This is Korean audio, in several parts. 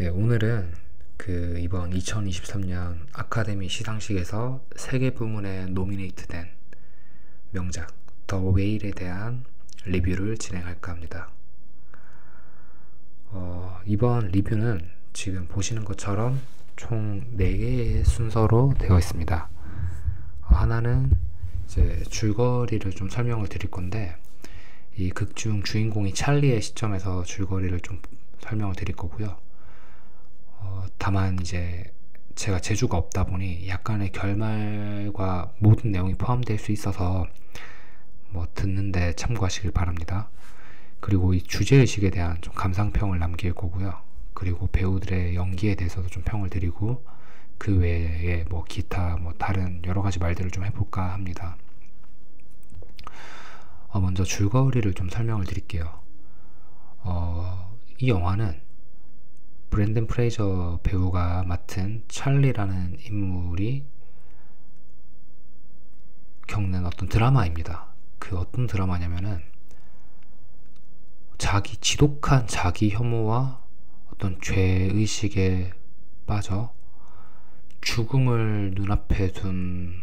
예, 오늘은 이번 2023년 아카데미 시상식에서 3개 부문에 노미네이트된 명작 더 웨일에 대한 리뷰를 진행할까 합니다. 이번 리뷰는 지금 보시는 것처럼 총 4개의 순서로 되어 있습니다. 하나는 이제 줄거리를 좀 설명을 드릴 건데, 이 극 중 주인공이 찰리의 시점에서 줄거리를 좀 설명을 드릴 거고요. 다만 이제 제가 재주가 없다 보니 약간의 결말과 모든 내용이 포함될 수 있어서 듣는데 참고하시길 바랍니다. 그리고 이 주제의식에 대한 좀 감상평을 남길 거고요. 그리고 배우들의 연기에 대해서도 좀 평을 드리고, 그 외에 기타 다른 여러 가지 말들을 좀 해볼까 합니다. 먼저 줄거리를 좀 설명을 드릴게요. 이 영화는 브랜든 프레이저 배우가 맡은 찰리라는 인물이 겪는 어떤 드라마입니다. 그 어떤 드라마냐면은 지독한 자기 혐오와 어떤 죄의식에 빠져 죽음을 눈앞에 둔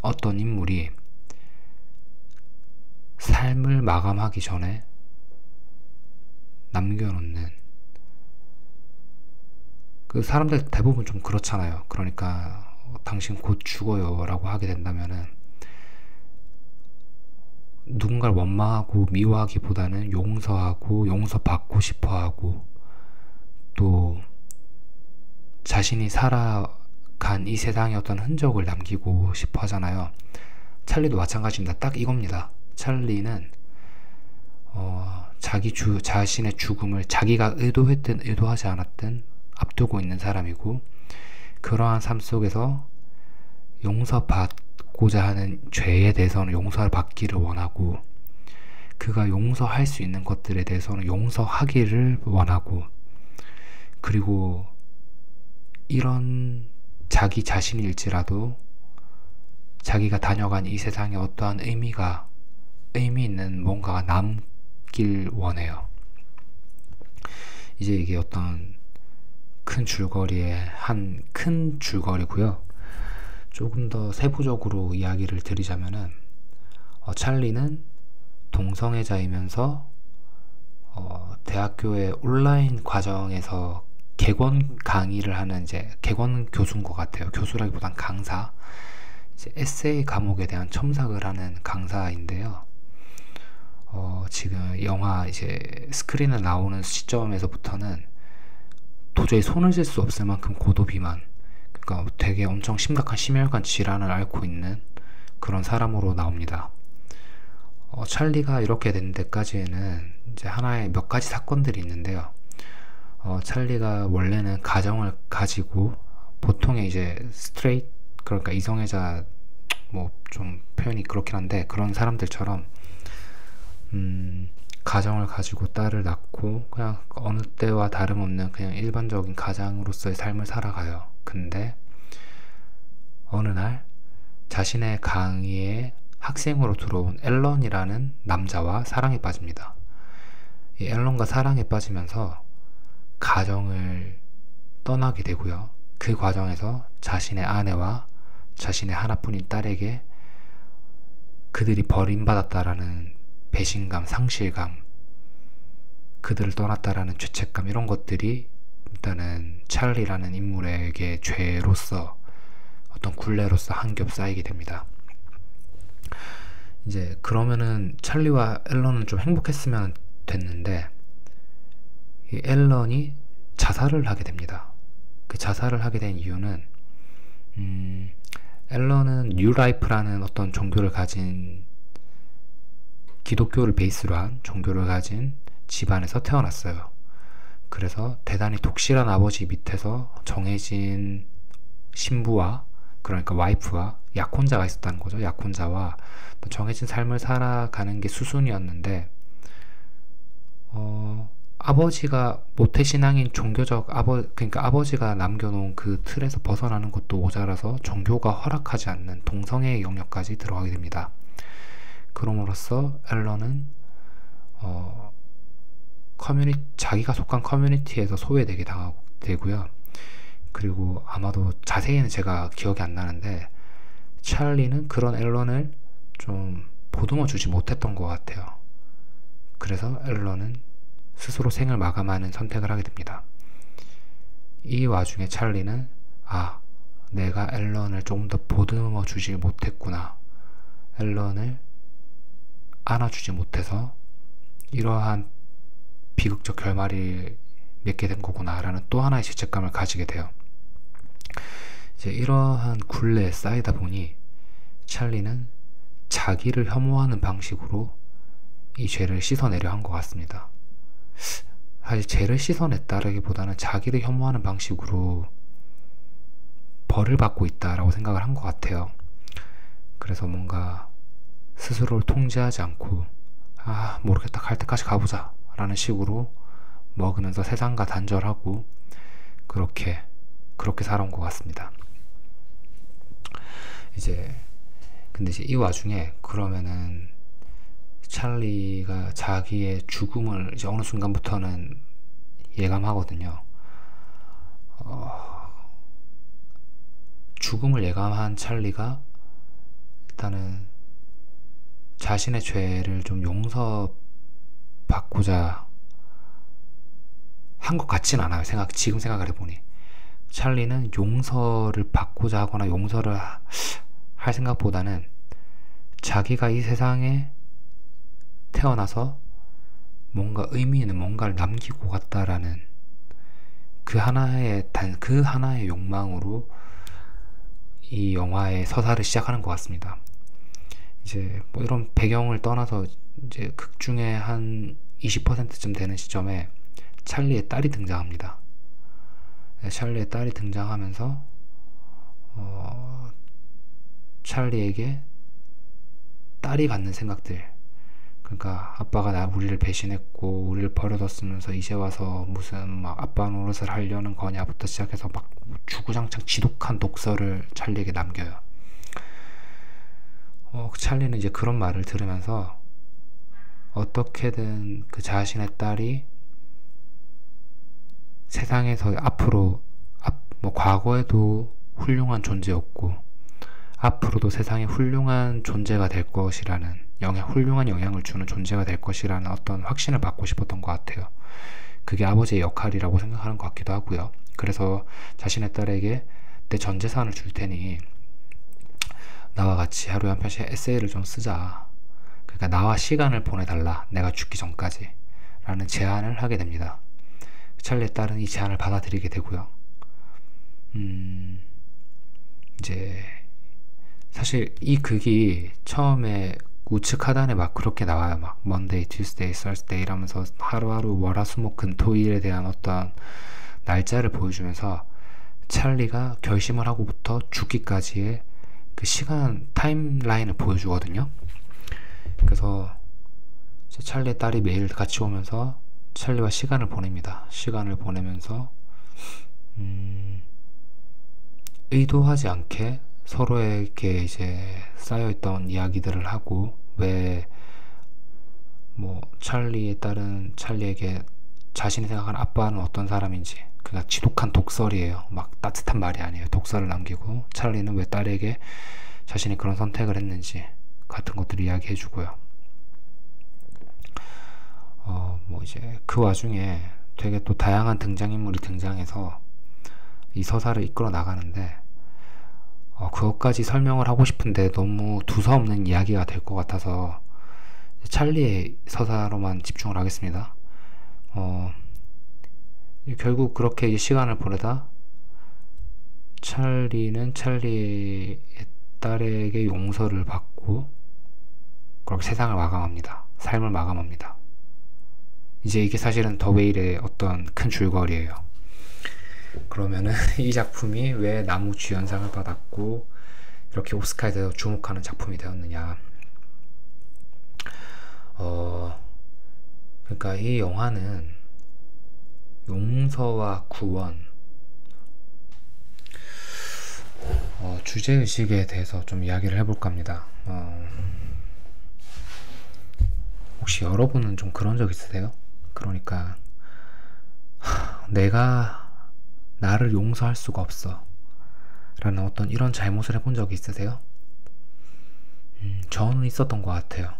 어떤 인물이 삶을 마감하기 전에 남겨놓는, 그 사람들 대부분 좀 그렇잖아요. 그러니까 당신 곧 죽어요 라고 하게 된다면은 누군가를 원망하고 미워하기보다는 용서하고 용서받고 싶어하고, 또 자신이 살아간 이 세상에 어떤 흔적을 남기고 싶어 하잖아요. 찰리도 마찬가지입니다. 딱 이겁니다. 찰리는 자신의 죽음을 자기가 의도했든 의도하지 않았든 앞두고 있는 사람이고, 그러한 삶 속에서 용서받고자 하는 죄에 대해서는 용서를 받기를 원하고, 그가 용서할 수 있는 것들에 대해서는 용서하기를 원하고, 그리고 이런 자기 자신일지라도 자기가 다녀간 이 세상에 어떠한 의미 있는 뭔가가 남길 원해요. 이제 이게 어떤 큰 줄거리고요. 조금 더 세부적으로 이야기를 드리자면은, 찰리는 동성애자이면서 대학교의 온라인 과정에서 객원 강의를 하는 이제 객원 교수인 것 같아요. 교수라기보단 강사. 이제 에세이 과목에 대한 첨삭을 하는 강사인데요. 지금 영화 이제 스크린에 나오는 시점에서부터는 도저히 손을 댈 수 없을 만큼 고도 비만, 그러니까 되게 엄청 심각한 심혈관 질환을 앓고 있는 그런 사람으로 나옵니다. 찰리가 이렇게 된 데까지는 이제 하나의 몇 가지 사건들이 있는데요. 찰리가 원래는 가정을 가지고, 보통의 이제 스트레이트, 그러니까 이성애자, 좀 표현이 그렇긴 한데 그런 사람들처럼 가정을 가지고 딸을 낳고 그냥 어느 때와 다름없는 그냥 일반적인 가장으로서의 삶을 살아가요. 근데 어느 날 자신의 강의에 학생으로 들어온 앨런이라는 남자와 사랑에 빠집니다. 이 앨런과 사랑에 빠지면서 가정을 떠나게 되고요. 그 과정에서 자신의 아내와 자신의 하나뿐인 딸에게 그들이 버림받았다라는 배신감, 상실감, 그들을 떠났다라는 죄책감, 이런 것들이 일단은 찰리라는 인물에게 죄로서, 어떤 굴레로서 한 겹 쌓이게 됩니다. 이제 그러면은 찰리와 앨런은 좀 행복했으면 됐는데, 이 앨런이 자살을 하게 됩니다. 그 자살을 하게 된 이유는 앨런은 뉴라이프라는 어떤 종교를 가진, 기독교를 베이스로 한 종교를 가진 집안에서 태어났어요. 그래서 대단히 독실한 아버지 밑에서 정해진 신부와, 그러니까 와이프와 약혼자가 있었다는 거죠. 약혼자와 정해진 삶을 살아가는 게 수순이었는데, 아버지가 모태신앙인 그러니까 아버지가 남겨놓은 그 틀에서 벗어나는 것도 모자라서 종교가 허락하지 않는 동성애의 영역까지 들어가게 됩니다. 그럼으로써 앨런은 자기가 속한 커뮤니티에서 소외되게 되고요. 그리고 아마도 자세히는 제가 기억이 안 나는데 찰리는 그런 앨런을 좀 보듬어 주지 못했던 것 같아요. 그래서 앨런은 스스로 생을 마감하는 선택을 하게 됩니다. 이 와중에 찰리는 내가 앨런을 조금 더 보듬어 주지 못했구나, 앨런을 안아주지 못해서 이러한 비극적 결말이 맺게 된 거구나 라는 또 하나의 죄책감을 가지게 돼요. 이제 이러한 굴레에 쌓이다 보니 찰리는 자기를 혐오하는 방식으로 이 죄를 씻어내려 한 것 같습니다. 사실 죄를 씻어냈다라기보다는 자기를 혐오하는 방식으로 벌을 받고 있다라고 생각을 한 것 같아요. 그래서 뭔가 스스로를 통제하지 않고 모르겠다, 갈 때까지 가보자 라는 식으로 먹으면서 세상과 단절하고 그렇게 살아온 것 같습니다. 근데 이제 이 와중에 그러면은 찰리가 자기의 죽음을 이제 어느 순간부터는 예감하거든요. 죽음을 예감한 찰리가 일단은 자신의 죄를 좀 용서받고자 한 것 같진 않아요. 지금 생각을 해보니 찰리는 용서를 받고자 하거나 용서를 할 생각보다는 자기가 이 세상에 태어나서 뭔가 의미 있는 뭔가를 남기고 갔다라는 그 하나의 욕망으로 이 영화의 서사를 시작하는 것 같습니다. 이제 뭐 이런 배경을 떠나서 이제 극 중에 한 20%쯤 되는 시점에 찰리의 딸이 등장합니다. 찰리의 딸이 등장하면서 찰리에게 딸이 갖는 생각들, 그러니까 아빠가 우리를 배신했고 우리를 버려뒀으면서 이제 와서 무슨 막 아빠 노릇을 하려는 거냐부터 시작해서 막 주구장창 지독한 독서를 찰리에게 남겨요. 찰리는 이제 그런 말을 들으면서 어떻게든 그 자신의 딸이 세상에서 앞으로 뭐 과거에도 훌륭한 존재였고 앞으로도 세상에 훌륭한 존재가 될 것이라는 훌륭한 영향을 주는 존재가 될 것이라는 어떤 확신을 받고 싶었던 것 같아요. 그게 아버지의 역할이라고 생각하는 것 같기도 하고요. 그래서 자신의 딸에게 내 전 재산을 줄 테니 나와 같이 하루에 한 편씩 에세이를 좀 쓰자. 그러니까 나와 시간을 보내달라, 내가 죽기 전까지 라는 제안을 하게 됩니다. 찰리의 딸은 이 제안을 받아들이게 되고요. 이제 사실 이 극이 처음에 우측 하단에 막 그렇게 나와요. 막 Monday, Tuesday, Thursday 이러면서 하루하루 월화수목금토일에 대한 어떤 날짜를 보여주면서 찰리가 결심을 하고부터 죽기까지의 그 시간 타임라인을 보여주거든요. 그래서 찰리의 딸이 매일 같이 오면서 찰리와 시간을 보냅니다. 시간을 보내면서 의도하지 않게 서로에게 이제 쌓여있던 이야기들을 하고, 왜 뭐 찰리의 딸은 찰리에게 자신이 생각하는 아빠는 어떤 사람인지, 그러니까 지독한 독설이에요. 막 따뜻한 말이 아니에요. 독설을 남기고, 찰리는 왜 딸에게 자신이 그런 선택을 했는지 같은 것들을 이야기해주고요. 뭐 이제 그 와중에 되게 또 다양한 등장인물이 등장해서 이 서사를 이끌어 나가는데, 그것까지 설명을 하고 싶은데 너무 두서없는 이야기가 될 것 같아서 찰리의 서사로만 집중을 하겠습니다. 결국 그렇게 이제 시간을 보내다 찰리는 찰리의 딸에게 용서를 받고 그렇게 세상을 마감합니다. 삶을 마감합니다. 이제 이게 사실은 더 웨일의 어떤 큰 줄거리예요. 그러면은 이 작품이 왜 나무주연상을 받았고 이렇게 오스카에 대해서 주목하는 작품이 되었느냐. 그러니까 이 영화는 용서와 구원, 주제의식에 대해서 좀 이야기를 해볼까 합니다. 혹시 여러분은 좀 그런 적 있으세요? 그러니까 내가 나를 용서할 수가 없어 라는 어떤 이런 잘못을 해본 적이 있으세요? 저는 있었던 것 같아요.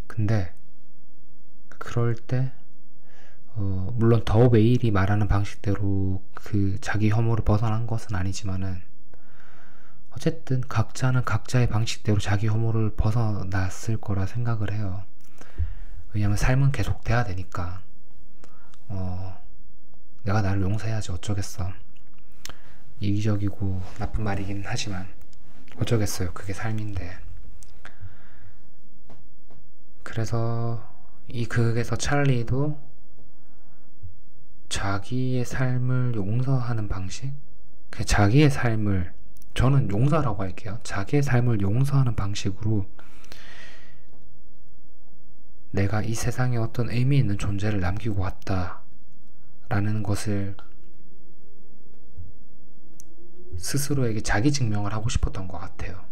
근데 그럴 때 물론 더 웨일이 말하는 방식대로 그 자기 혐오를 벗어난 것은 아니지만은 어쨌든 각자는 각자의 방식대로 자기 혐오를 벗어났을 거라 생각을 해요. 왜냐면 삶은 계속 돼야 되니까. 내가 나를 용서해야지 어쩌겠어. 이기적이고 나쁜 말이긴 하지만 어쩌겠어요. 그게 삶인데. 그래서 이 극에서 찰리도 자기의 삶을 용서하는 방식? 자기의 삶을, 저는 용서라고 할게요. 자기의 삶을 용서하는 방식으로 내가 이 세상에 어떤 의미 있는 존재를 남기고 왔다 라는 것을 스스로에게 자기 증명을 하고 싶었던 것 같아요.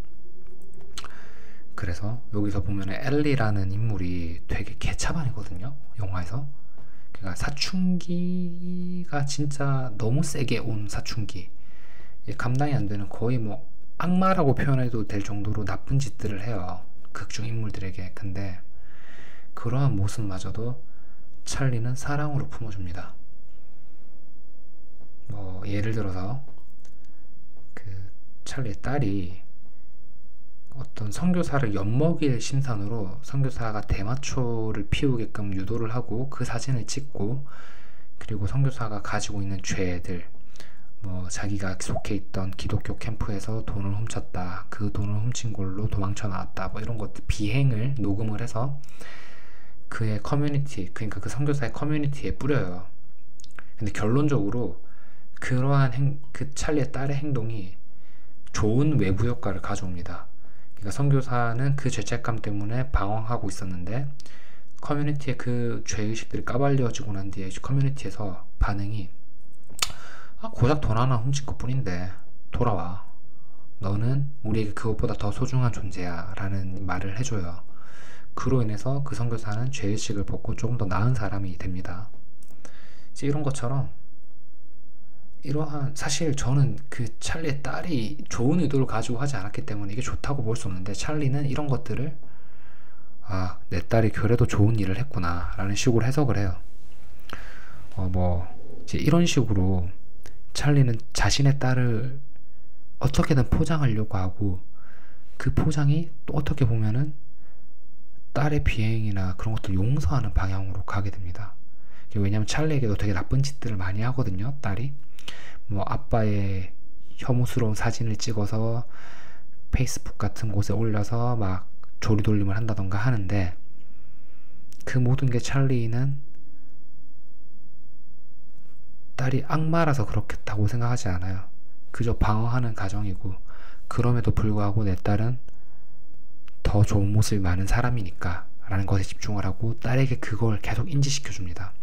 그래서 여기서 보면 엘리라는 인물이 되게 개차반이거든요, 영화에서. 그러니까 사춘기가 진짜 너무 세게 온 사춘기, 감당이 안 되는, 거의 뭐 악마라고 표현해도 될 정도로 나쁜 짓들을 해요, 극중 인물들에게. 근데 그러한 모습마저도 찰리는 사랑으로 품어줍니다. 뭐 예를 들어서 그 찰리의 딸이 어떤 선교사를 엿먹일 심산으로 선교사가 대마초를 피우게끔 유도를 하고 그 사진을 찍고, 그리고 선교사가 가지고 있는 죄들, 뭐 자기가 속해 있던 기독교 캠프에서 돈을 훔쳤다, 그 돈을 훔친 걸로 도망쳐 나왔다, 뭐 이런 것들 비행을 녹음을 해서 그의 커뮤니티, 그러니까 그 선교사의 커뮤니티에 뿌려요. 근데 결론적으로 그러한 그 찰리의 딸의 행동이 좋은 외부 효과를 가져옵니다. 그러니까 선교사는 그 죄책감 때문에 방황하고 있었는데 커뮤니티에 그 죄의식들이 까발려지고 난 뒤에 커뮤니티에서 반응이 고작 돈 하나 훔친 것 뿐인데 돌아와, 너는 우리에게 그것보다 더 소중한 존재야 라는 말을 해줘요. 그로 인해서 그 선교사는 죄의식을 벗고 조금 더 나은 사람이 됩니다. 이런 것처럼 이러한, 사실 저는 그 찰리의 딸이 좋은 의도를 가지고 하지 않았기 때문에 이게 좋다고 볼 수 없는데, 찰리는 이런 것들을 내 딸이 그래도 좋은 일을 했구나 라는 식으로 해석을 해요. 뭐 이제 이런 식으로 찰리는 자신의 딸을 어떻게든 포장하려고 하고, 그 포장이 또 어떻게 보면은 딸의 비행이나 그런 것들 용서하는 방향으로 가게 됩니다. 왜냐면 찰리에게도 되게 나쁜 짓들을 많이 하거든요, 딸이. 뭐 아빠의 혐오스러운 사진을 찍어서 페이스북 같은 곳에 올려서 막 조리돌림을 한다던가 하는데, 그 모든 게 찰리는 딸이 악마라서 그렇겠다고 생각하지 않아요. 그저 방어하는 가정이고, 그럼에도 불구하고 내 딸은 더 좋은 모습이 많은 사람이니까 라는 것에 집중을 하고 딸에게 그걸 계속 인지시켜줍니다.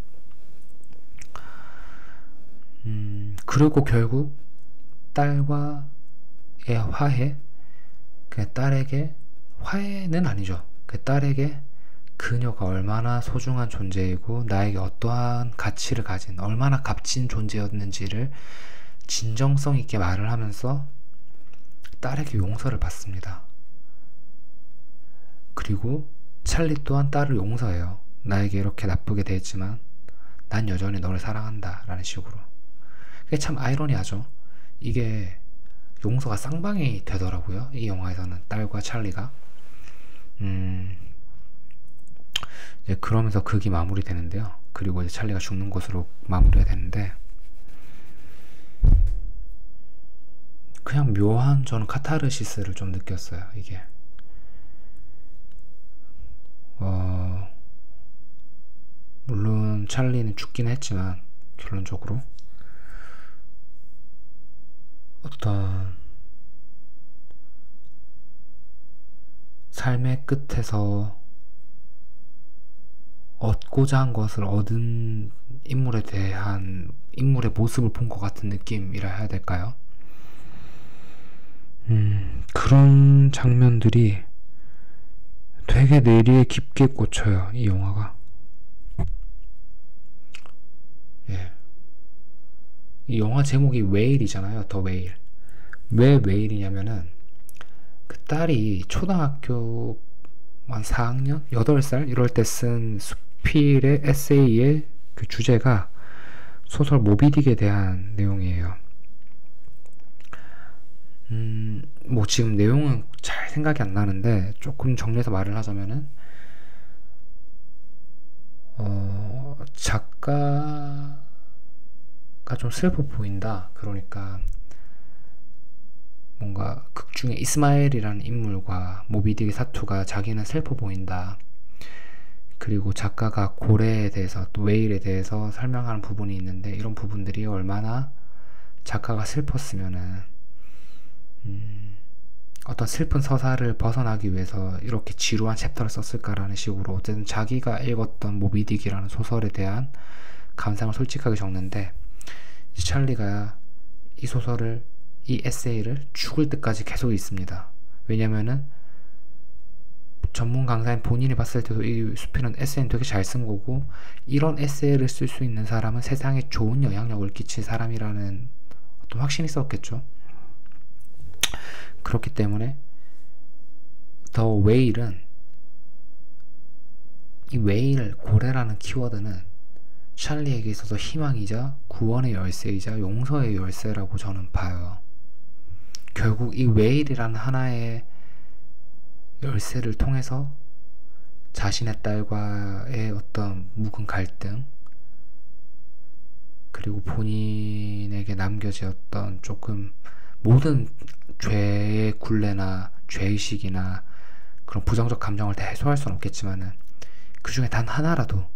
그리고 결국 딸과의 화해, 그 딸에게, 화해는 아니죠, 그 딸에게 그녀가 얼마나 소중한 존재이고 나에게 어떠한 가치를 가진, 얼마나 값진 존재였는지를 진정성 있게 말을 하면서 딸에게 용서를 받습니다. 그리고 찰리 또한 딸을 용서해요. 나에게 이렇게 나쁘게 대했지만 난 여전히 너를 사랑한다 라는 식으로. 그게 참 아이러니하죠. 이게 용서가 쌍방이 되더라고요, 이 영화에서는. 딸과 찰리가 이제 그러면서 극이 마무리되는데요. 그리고 이제 찰리가 죽는 것으로 마무리가 되는데, 그냥 묘한, 저는 카타르시스를 좀 느꼈어요. 이게 물론 찰리는 죽긴 했지만 결론적으로 어떤 삶의 끝에서 얻고자 한 것을 얻은 인물에 대한, 인물의 모습을 본 것 같은 느낌이라 해야 될까요? 그런 장면들이 되게 뇌리에 깊게 꽂혀요, 이 영화가. 이 영화 제목이 웨일이잖아요. 더 웨일. 왜 웨일이냐면은 그 딸이 초등학교 한 4학년? 8살? 이럴 때 쓴 수필의 에세이의 그 주제가 소설 모비딕에 대한 내용이에요. 뭐 지금 내용은 잘 생각이 안 나는데 조금 정리해서 말을 하자면은 작가가 좀 슬퍼 보인다. 그러니까 뭔가 극 중에 이스마엘이라는 인물과 모비딕의 사투가 자기는 슬퍼 보인다. 그리고 작가가 고래에 대해서 또 웨일에 대해서 설명하는 부분이 있는데 이런 부분들이 얼마나 작가가 슬펐으면은 어떤 슬픈 서사를 벗어나기 위해서 이렇게 지루한 챕터를 썼을까라는 식으로 어쨌든 자기가 읽었던 모비딕이라는 소설에 대한 감상을 솔직하게 적는데 찰리가 이 소설을 이 에세이를 죽을 때까지 계속 읽습니다. 왜냐면은 전문 강사인 본인이 봤을 때도 이 수필은 에세이는 되게 잘 쓴 거고 이런 에세이를 쓸 수 있는 사람은 세상에 좋은 영향력을 끼친 사람이라는 어떤 확신이 있었겠죠. 그렇기 때문에 더 웨일은 이 웨일 고래라는 키워드는 찰리에게 있어서 희망이자 구원의 열쇠이자 용서의 열쇠라고 저는 봐요. 결국 이 웨일이라는 하나의 열쇠를 통해서 자신의 딸과의 어떤 묵은 갈등 그리고 본인에게 남겨졌던 조금 모든 죄의 굴레나 죄의식이나 그런 부정적 감정을 다 해소할 수는 없겠지만은 그 중에 단 하나라도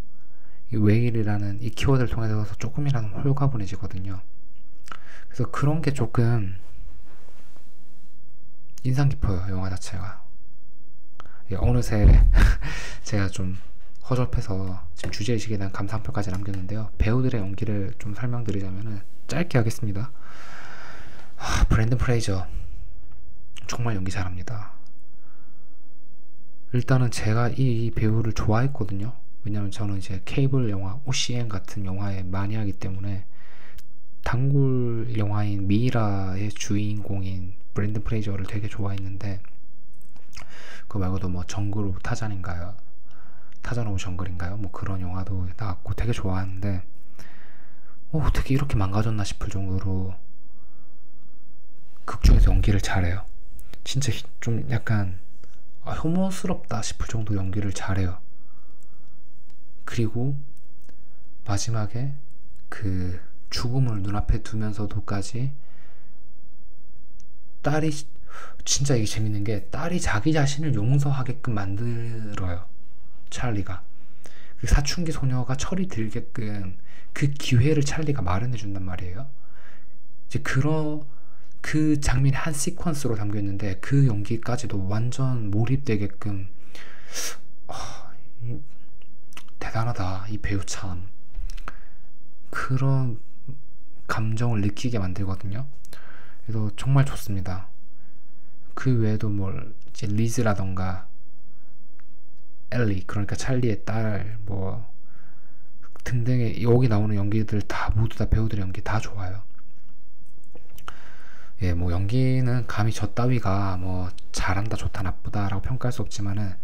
이 웨일이라는 이 키워드를 통해서 조금이라도 홀가분해지거든요. 그래서 그런 게 조금 인상 깊어요. 영화 자체가. 어느새 제가 좀 허접해서 지금 주제의식에 대한 감상평까지 남겼는데요. 배우들의 연기를 좀 설명드리자면은 짧게 하겠습니다. 브랜든 프레이저 정말 연기 잘합니다. 일단은 제가 이 배우를 좋아했거든요. 왜냐면 저는 이제 케이블 영화 OCN 같은 영화에 많이 하기 때문에 단골 영화인 미라의 주인공인 브랜든 프레이저를 되게 좋아했는데 그거 말고도 뭐 정글 오브 타잔인가요? 타잔 오브 정글인가요? 뭐 그런 영화도 나왔고 되게 좋아하는데 어떻게 이렇게 망가졌나 싶을 정도로 극 중에서 연기를 잘해요. 진짜 좀 약간 혐오스럽다 싶을 정도로 연기를 잘해요. 그리고 마지막에 그 죽음을 눈앞에 두면서도까지 딸이 진짜 이게 재밌는 게 딸이 자기 자신을 용서하게끔 만들어요. 찰리가 그 사춘기 소녀가 철이 들게끔 그 기회를 찰리가 마련해 준단 말이에요. 이제 그 장면이 한 시퀀스로 담겨 있는데 그 연기까지도 완전 몰입되게끔 대단하다 이 배우 참 그런 감정을 느끼게 만들거든요. 그래서 정말 좋습니다. 그 외에도 뭐 이제 리즈라던가 엘리 그러니까 찰리의 딸 뭐 등등의 여기 나오는 연기들 다 모두 다 배우들의 연기 다 좋아요. 예, 뭐 연기는 감히 저 따위가 뭐 잘한다 좋다 나쁘다라고 평가할 수 없지만은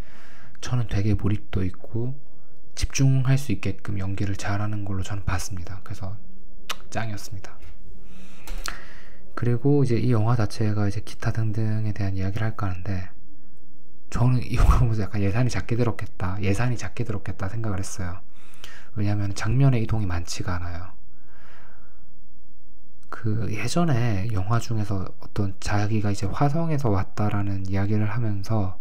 저는 되게 몰입도 있고 집중할 수 있게끔 연기를 잘하는 걸로 저는 봤습니다. 그래서 짱이었습니다. 그리고 이제 이 영화 자체가 이제 기타 등등에 대한 이야기를 할까 하는데 저는 이 영화 보면서 약간 예산이 작게 들었겠다 생각을 했어요. 왜냐하면 장면의 이동이 많지가 않아요. 그 예전에 영화 중에서 어떤 자기가 이제 화성에서 왔다라는 이야기를 하면서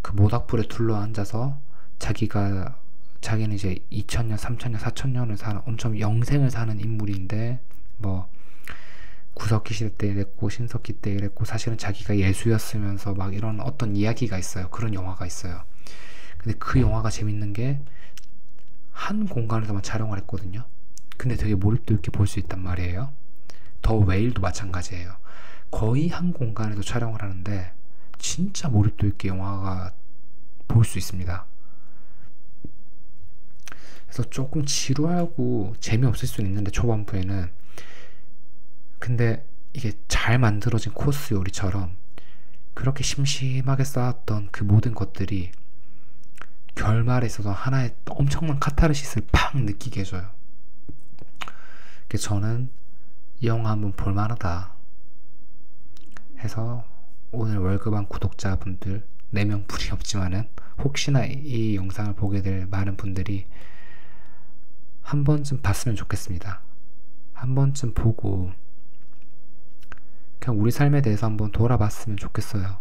그 모닥불에 둘러앉아서 자기는 이제 2000년, 3000년, 4000년을 사는 엄청 영생을 사는 인물인데 뭐 구석기 시대 때 이랬고 신석기 때 이랬고 사실은 자기가 예수였으면서 막 이런 어떤 이야기가 있어요. 그런 영화가 있어요. 근데 그 영화가 재밌는 게 한 공간에서만 촬영을 했거든요. 근데 되게 몰입도 있게 볼 수 있단 말이에요. 더 웨일도 마찬가지예요. 거의 한 공간에서 촬영을 하는데 진짜 몰입도 있게 영화가 볼 수 있습니다. 그래서 조금 지루하고 재미없을 수는 있는데 초반부에는 근데 이게 잘 만들어진 코스 요리처럼 그렇게 심심하게 쌓았던 그 모든 것들이 결말에 있어서 하나의 엄청난 카타르시스를 팍 느끼게 해줘요. 그래서 저는 이 영화 한번 볼만하다 해서 오늘 월급한 구독자분들 4명 분이 없지만은 혹시나 이 영상을 보게 될 많은 분들이 한 번쯤 봤으면 좋겠습니다. 한 번쯤 보고 그냥 우리 삶에 대해서 한번 돌아봤으면 좋겠어요.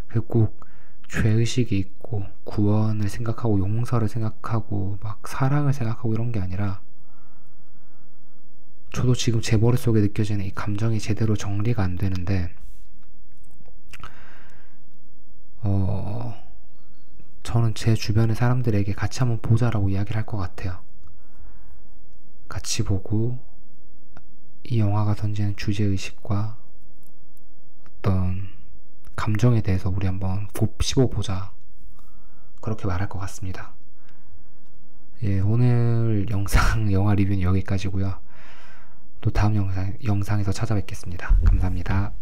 그리고 꼭 죄의식이 있고 구원을 생각하고 용서를 생각하고 막 사랑을 생각하고 이런 게 아니라, 저도 지금 제 머릿속에 느껴지는 이 감정이 제대로 정리가 안 되는데 저는 제 주변의 사람들에게 같이 한번 보자라고 이야기를 할 것 같아요. 같이 보고 이 영화가 던지는 주제의식과 어떤 감정에 대해서 우리 한번 곱씹어보자, 그렇게 말할 것 같습니다. 예, 오늘 영화 리뷰는 여기까지고요. 또 다음 영상에서 찾아뵙겠습니다. 감사합니다.